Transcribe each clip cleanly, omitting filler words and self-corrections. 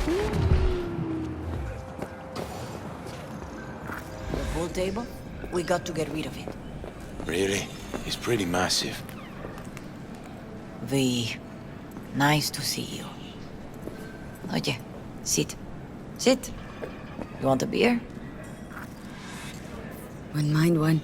The pool table? We got to get rid of it. Really? It's pretty massive. V, nice to see you. Oye, sit. Sit. You want a beer? Wouldn't mind one.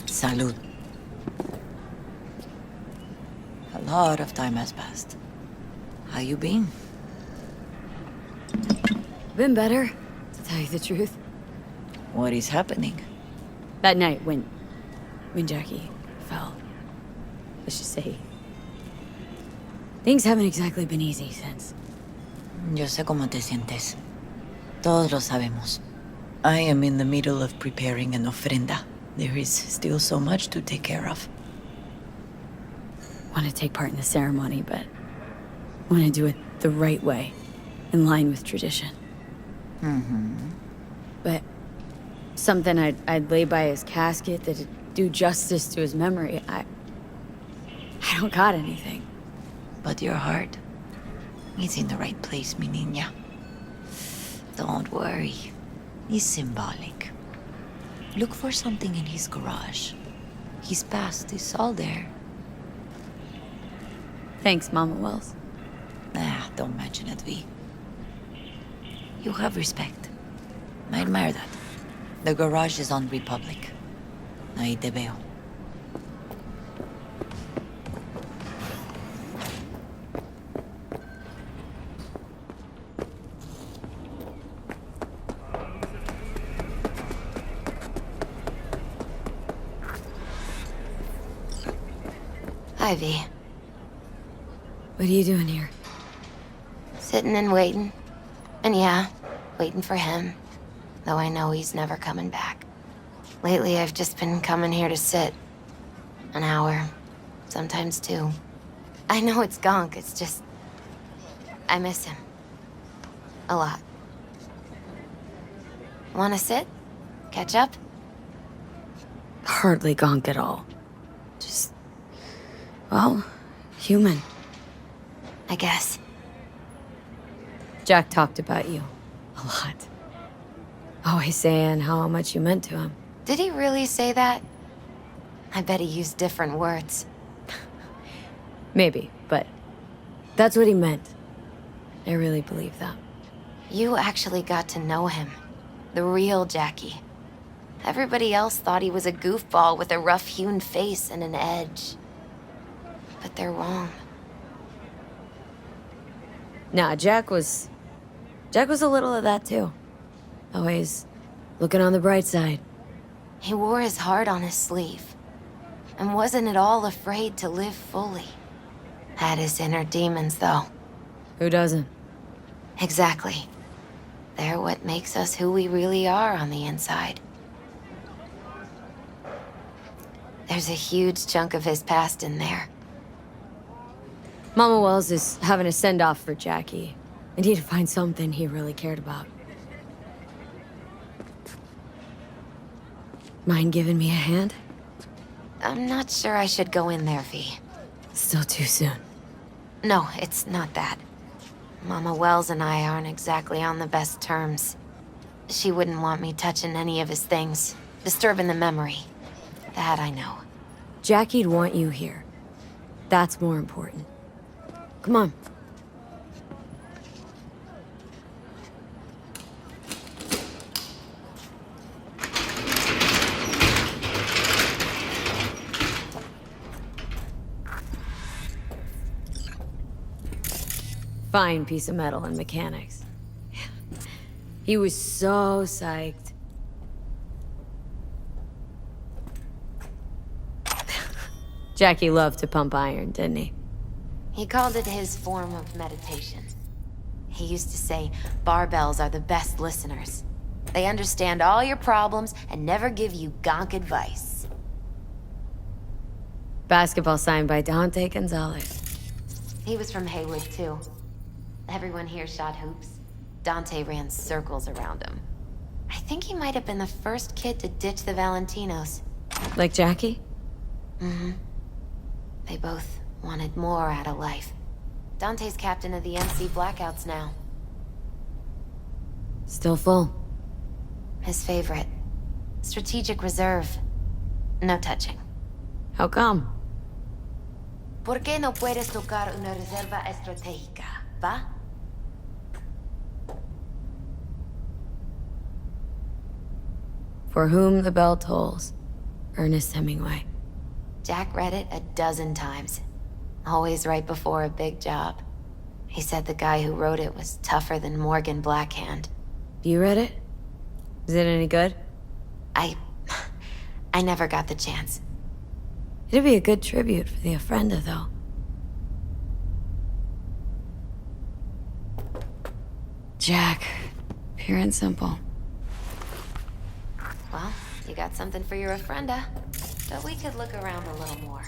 Salud. A lot of time has passed. How you been? Been better, to tell you the truth. What is happening? That night when Jackie fell. Let's just say, things haven't exactly been easy since. Yo sé cómo te sientes. Todos lo sabemos. I am in the middle of preparing an ofrenda. There is still so much to take care of. Want to take part in the ceremony, but want to do it the right way, in line with tradition. But something I'd lay by his casket that'd do justice to his memory. I don't got anything. But your heart is in the right place, mi niña. Don't worry. It's symbolic. Look for something in his garage. His past is all there. Thanks, Mama Wells. Don't mention it, V. You have respect. I admire that. The garage is on Republic. Ahí te veo. Ivy, What are you doing here? sitting and waiting. And yeah, waiting for him. Though I know he's never coming back. Lately, I've just been coming here to sit. An hour. Sometimes two. I know it's gunk, it's just... I miss him. A lot. Wanna sit? Catch up? Hardly gonk at all. Just, well, human. I guess. Jack talked about you a lot. Always saying how much you meant to him. Did he really say that? I bet he used different words. Maybe, but that's what he meant. I really believe that. You actually got to know him. The real Jackie. Everybody else thought he was a goofball with a rough-hewn face and an edge. But they're wrong. Nah, Jack was a little of that too. Always looking on the bright side. He wore his heart on his sleeve. And wasn't at all afraid to live fully. Had his inner demons, though. Who doesn't? Exactly. They're what makes us who we really are on the inside. There's a huge chunk of his past in there. Mama Wells is having a send-off for Jackie. I need to find something he really cared about. Mind giving me a hand? I'm not sure I should go in there, V. Still too soon. No, it's not that. Mama Wells and I aren't exactly on the best terms. She wouldn't want me touching any of his things, disturbing the memory. That I know. Jackie'd want you here. That's more important. Come on. Fine piece of metal and mechanics. He was so psyched. Jackie loved to pump iron, didn't he? He called it his form of meditation. He used to say barbells are the best listeners. They understand all your problems and never give you gonk advice. Basketball signed by Dante Gonzalez. He was from Haywood, too. Everyone here shot hoops. Dante ran circles around him. I think he might have been the first kid to ditch the Valentinos. Like Jackie? Mm-hmm. They both wanted more out of life. Dante's captain of the MC Blackouts now. Still full. His favorite. Strategic reserve. No touching. How come? ¿Por qué no puedes tocar una reserva estratégica, va? For whom the bell tolls. Ernest Hemingway. Jack read it a dozen times. Always right before a big job. He said the guy who wrote it was tougher than Morgan Blackhand. You read it? Is it any good? I never got the chance. It'd be a good tribute for the Ofrenda, though. Jack. Pure and simple. Well, you got something for your Ofrenda. But we could look around a little more.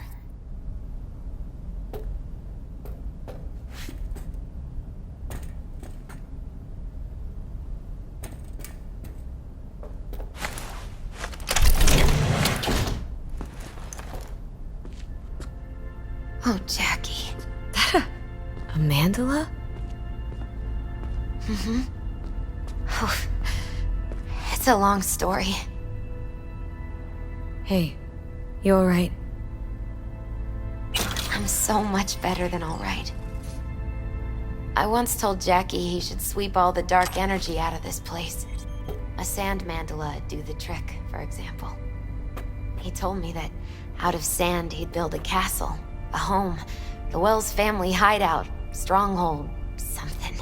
Oh, Jackie. A mandala? Mm-hmm. Oh, it's a long story. Hey, you alright? I'm so much better than alright. I once told Jackie he should sweep all the dark energy out of this place. A sand mandala would do the trick, for example. He told me that out of sand he'd build a castle, a home, the Wells family hideout, stronghold, something.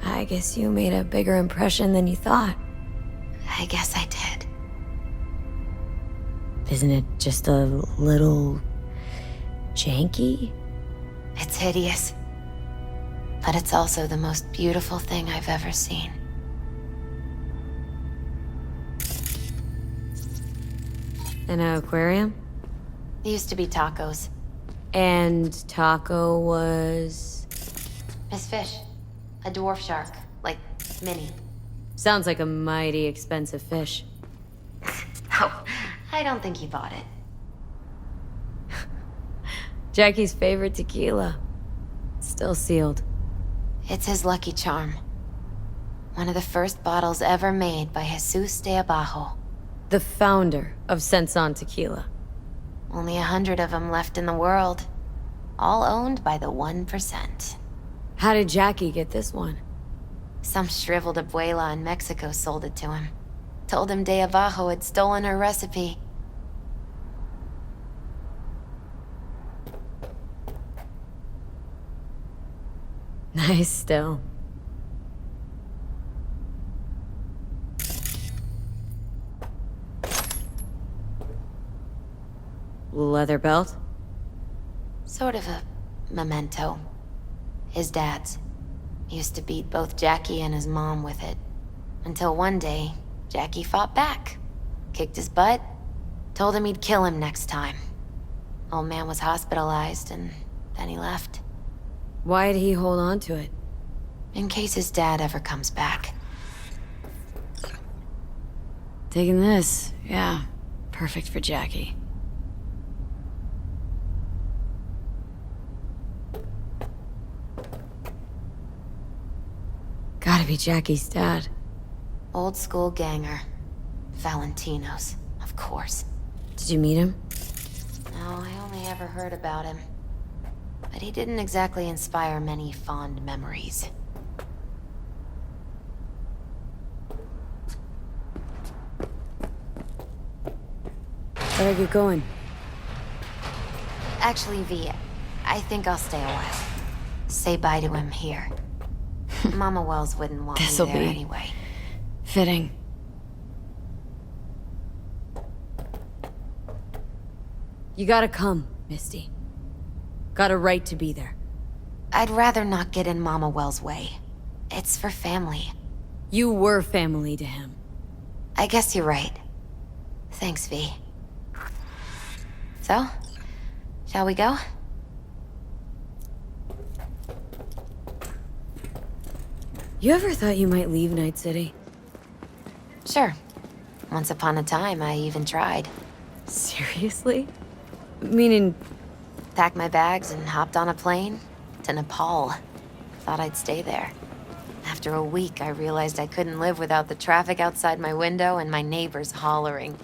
I guess you made a bigger impression than you thought. I guess I did. Isn't it just a little... janky? It's hideous. But it's also the most beautiful thing I've ever seen. An aquarium? Used to be tacos. And Taco was... Miss Fish. A dwarf shark. Like, mini. Sounds like a mighty expensive fish. Oh, I don't think he bought it. Jackie's favorite tequila. Still sealed. It's his lucky charm. One of the first bottles ever made by Jesus de Abajo. The founder of Senson Tequila. Only 100 of them left in the world. All owned by the 1%. How did Jackie get this one? Some shriveled abuela in Mexico sold it to him. Told him de Abajo had stolen her recipe. Nice still. Leather belt? Sort of a memento. His dad's. Used to beat both Jackie and his mom with it. Until one day, Jackie fought back. Kicked his butt. Told him he'd kill him next time. Old man was hospitalized, and then he left. Why'd he hold on to it? In case his dad ever comes back. Taking this, yeah. Perfect for Jackie. Gotta be Jackie's dad. Old school ganger. Valentinos, of course. Did you meet him? No, I only ever heard about him. But he didn't exactly inspire many fond memories. Better get going. Actually, V, I think I'll stay a while. Say bye to him here. Mama Wells wouldn't want This'll me there be anyway. fitting. You gotta come, Misty. Got a right to be there. I'd rather not get in Mama Wells' way. It's for family. You were family to him. I guess you're right. Thanks, V. So, shall we go? You ever thought you might leave Night City? Sure. Once upon a time, I even tried. Seriously? Meaning, Packed my bags and hopped on a plane to Nepal. Thought I'd stay there. After a week, I realized I couldn't live without the traffic outside my window and my neighbors hollering.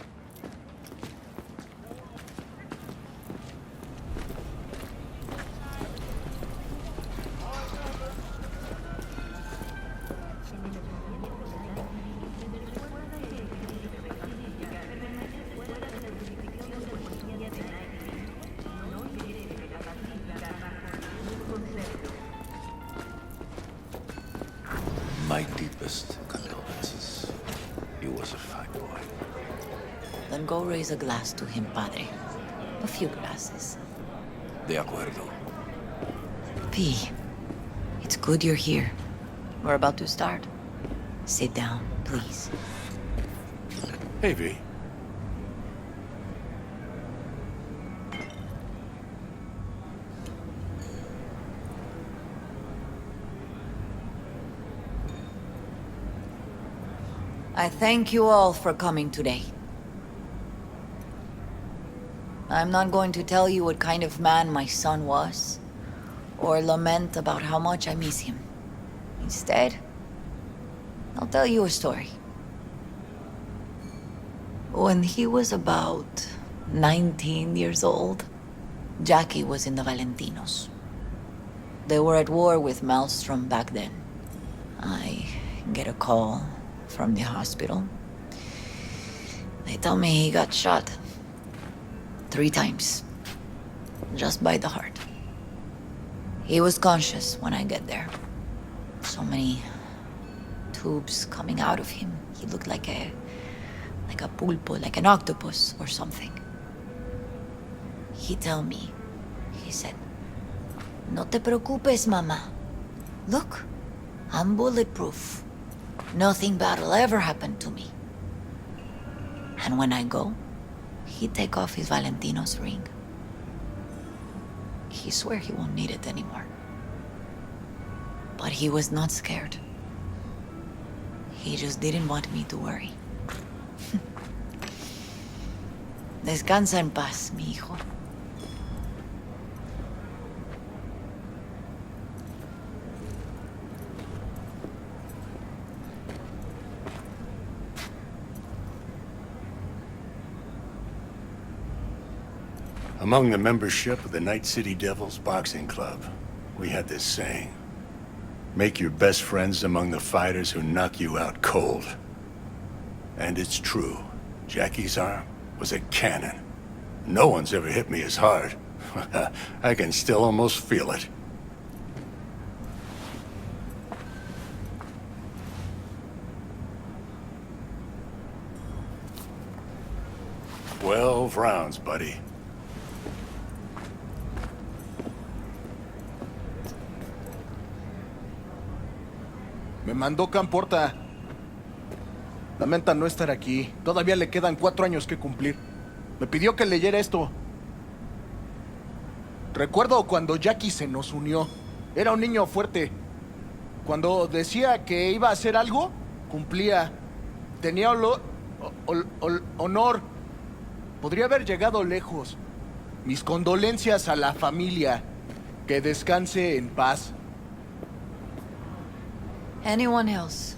My deepest condolences. He was a fine boy. Then go raise a glass to him, padre. A few glasses. De acuerdo. P, it's good you're here. We're about to start. Sit down, please. Hey, V. I thank you all for coming today. I'm not going to tell you what kind of man my son was, or lament about how much I miss him. Instead, I'll tell you a story. When he was about 19 years old, Jackie was in the Valentinos. They were at war with Maelstrom back then. I get a call from the hospital. They tell me he got shot 3 times, just by the heart. He was conscious when I get there. So many tubes coming out of him. He looked like a pulpo, like an octopus or something. He tell me, he said, "No te preocupes, mama. Look, I'm bulletproof. Nothing bad will ever happen to me." And when I go, he take off his Valentino's ring. He swear he won't need it anymore. But he was not scared. He just didn't want me to worry. Descansa en paz, mi hijo. Among the membership of the Night City Devils Boxing Club, we had this saying: make your best friends among the fighters who knock you out cold. And it's true. Jackie's arm was a cannon. No one's ever hit me as hard. I can still almost feel it. "12 rounds, buddy." Me mandó Camporta. Lamenta no estar aquí. Todavía le quedan 4 años que cumplir. Me pidió que leyera esto. Recuerdo cuando Jackie se nos unió. Era un niño fuerte. Cuando decía que iba a hacer algo, cumplía. Tenía honor. Podría haber llegado lejos. Mis condolencias a la familia. Que descanse en paz. Anyone else?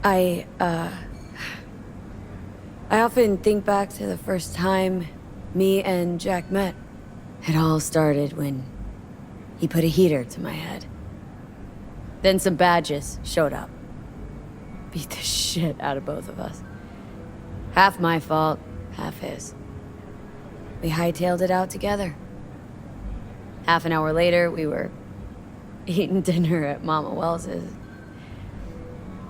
I often think back to the first time me and Jack met. It all started when he put a heater to my head. Then some badges showed up. Beat the shit out of both of us. Half my fault, half his. We hightailed it out together. Half an hour later, we were eating dinner at Mama Wells's.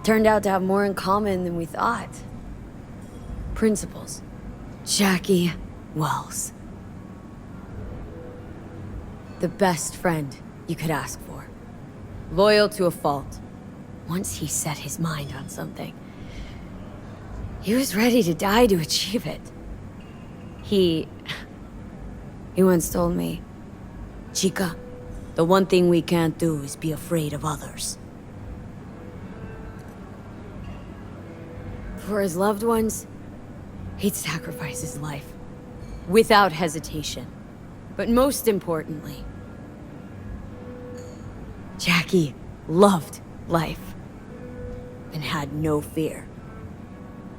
Turned out to have more in common than we thought. Principles. Jackie Wells. The best friend you could ask for. Loyal to a fault. Once he set his mind on something, he was ready to die to achieve it. He once told me, "Chica, the one thing we can't do is be afraid of others." For his loved ones, he'd sacrifice his life. Without hesitation. But most importantly, Jackie loved life. And had no fear.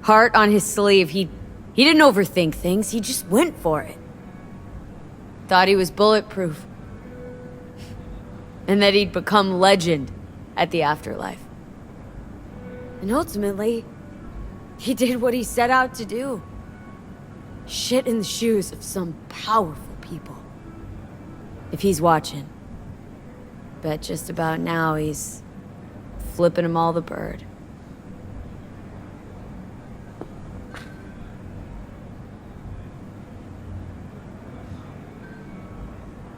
Heart on his sleeve, he didn't overthink things, he just went for it. Thought he was bulletproof. And that he'd become legend at the afterlife. And ultimately, he did what he set out to do. Shit in the shoes of some powerful people. If he's watching, bet just about now he's flipping them all the bird.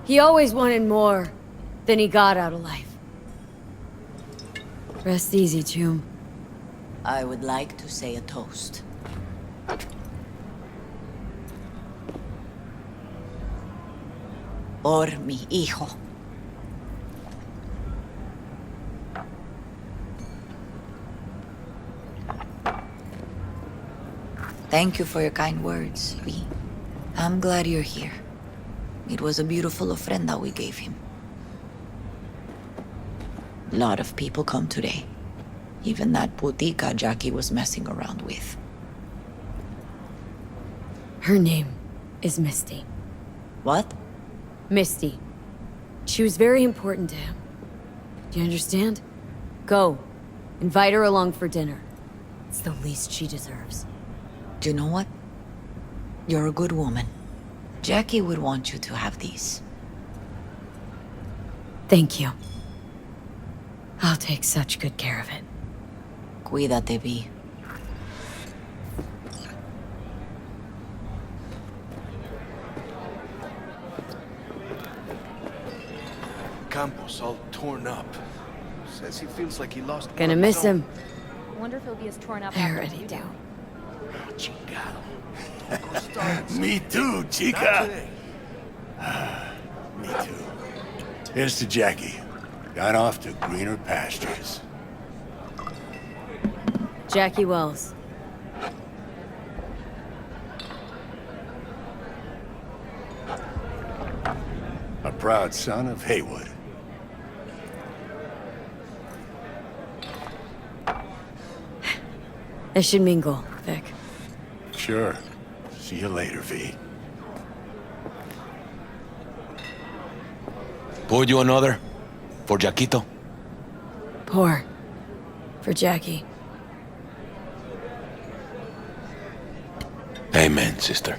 He always wanted more than he got out of life. Rest easy, Chum. I would like to say a toast. Por mi hijo. Thank you for your kind words, V. I'm glad you're here. It was a beautiful ofrenda we gave him. A lot of people come today. Even that putica Jackie was messing around with. Her name is Misty. What? Misty. She was very important to him. Do you understand? Go. Invite her along for dinner. It's the least she deserves. Do you know what? You're a good woman. Jackie would want you to have these. Thank you. I'll take such good care of it. Cuídate, V. Campos all torn up. Says he feels like he lost. Gonna miss him. I wonder if he'll be as torn up I after already you do. Chingado. Me too, chica. Me too. Here's to Jackie. Gone off to greener pastures. Jackie Wells. A proud son of Haywood. I should mingle, Vic. Sure. See you later, V. Pour you another? For Jaquito? Pour. For Jackie. Amen, sister.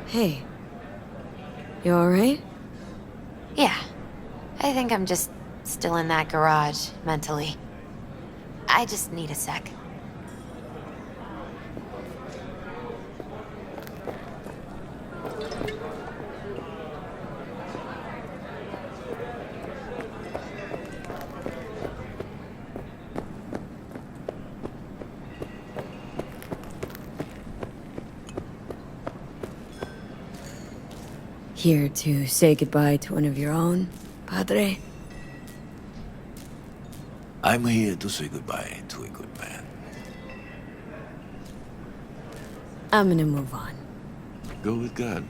Hey. You alright? Yeah. I think I'm just still in that garage, mentally. I just need a sec. Here to say goodbye to one of your own, Padre? I'm here to say goodbye to a good man. I'm gonna move on. Go with God.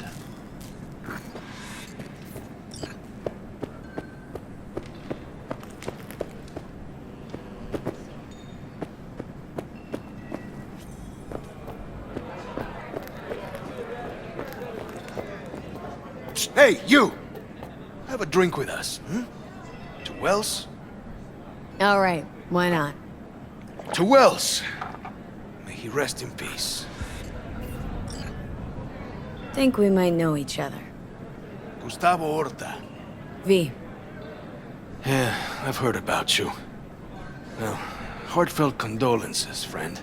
Hey, you! Have a drink with us, hmm? To Wells? Alright, why not? To Wells! May he rest in peace. Think we might know each other. Gustavo Horta. V. Yeah, I've heard about you. Well, heartfelt condolences, friend.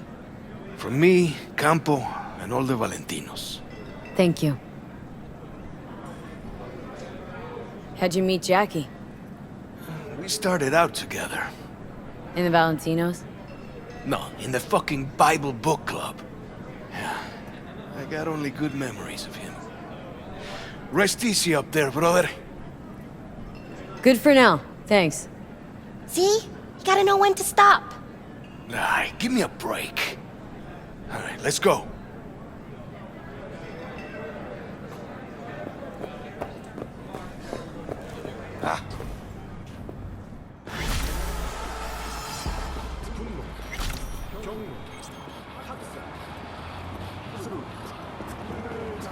From me, Campo, and all the Valentinos. Thank you. How'd you meet Jackie? We started out together. In the Valentinos? No, in the fucking Bible book club. Yeah, I got only good memories of him. Rest easy up there, brother. Good for now. Thanks. See? You gotta know when to stop. Ay, give me a break. All right, let's go.